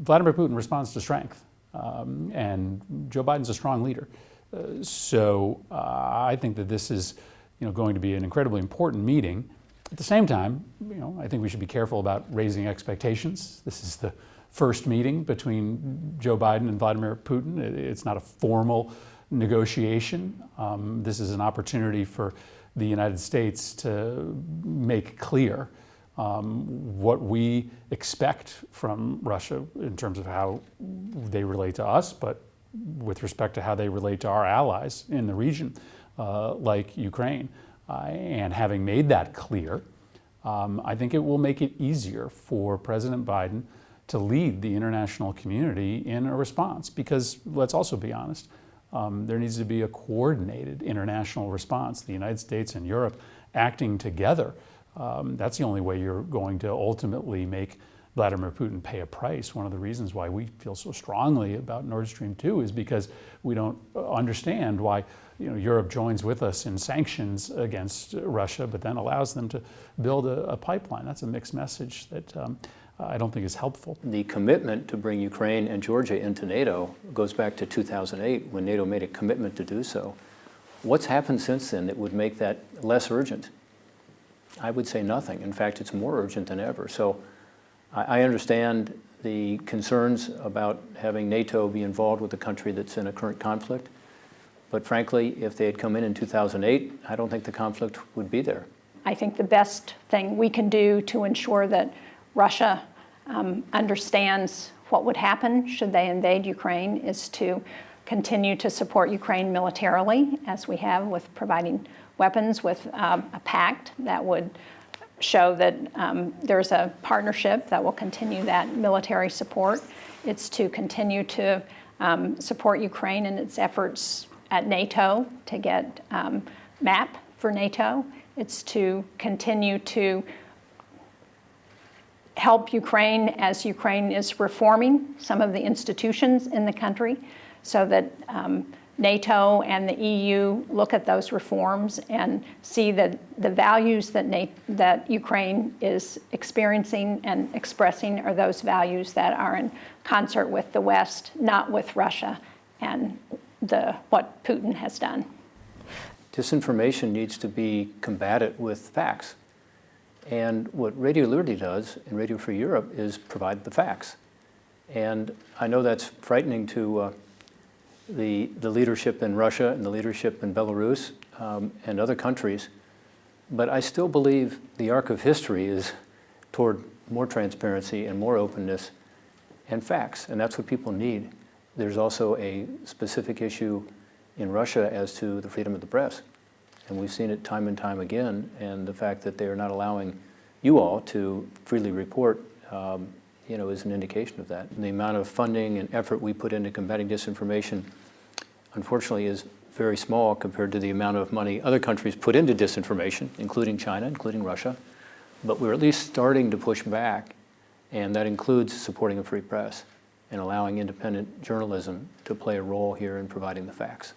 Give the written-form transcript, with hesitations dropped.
Vladimir Putin responds to strength, and Joe Biden's a strong leader. So I think that this is, going to be an incredibly important meeting. At the same time, I think we should be careful about raising expectations. This is the first meeting between Joe Biden and Vladimir Putin. It's not a formal negotiation. This is an opportunity for the United States to make clear what we expect from Russia in terms of how they relate to us, but with respect to how they relate to our allies in the region, like Ukraine. And having made that clear, I think it will make it easier for President Biden to lead the international community in a response. Because let's also be honest, there needs to be a coordinated international response. The United States and Europe acting together. That's the only way you're going to ultimately make Vladimir Putin pay a price. One of the reasons why we feel so strongly about Nord Stream 2 is because we don't understand why Europe joins with us in sanctions against Russia, but then allows them to build a pipeline. That's a mixed message that I don't think is helpful. The commitment to bring Ukraine and Georgia into NATO goes back to 2008 when NATO made a commitment to do so. What's happened since then that would make that less urgent? I would say nothing. In fact, it's more urgent than ever. So I understand the concerns about having NATO be involved with a country that's in a current conflict. But frankly, if they had come in 2008, I don't think the conflict would be there. I think the best thing we can do to ensure that Russia understands what would happen should they invade Ukraine is to continue to support Ukraine militarily, as we have with providing weapons, with a pact that would show that there's a partnership that will continue that military support. It's to continue to support Ukraine in its efforts at NATO to get MAP for NATO. It's to continue to help Ukraine as Ukraine is reforming some of the institutions in the country so that NATO and the EU look at those reforms and see that the values that Ukraine is experiencing and expressing are those values that are in concert with the West, not with Russia and what Putin has done. Disinformation needs to be combated with facts. And what Radio Liberty does and Radio Free Europe is provide the facts. And I know that's frightening to the leadership in Russia and the leadership in Belarus and other countries, but I still believe the arc of history is toward more transparency and more openness and facts, and that's what people need. There's also a specific issue in Russia as to the freedom of the press, and we've seen it time and time again, and the fact that they are not allowing you all to freely report is an indication of that. And the amount of funding and effort we put into combating disinformation, unfortunately, is very small compared to the amount of money other countries put into disinformation, including China, including Russia. But we're at least starting to push back, and that includes supporting a free press and allowing independent journalism to play a role here in providing the facts.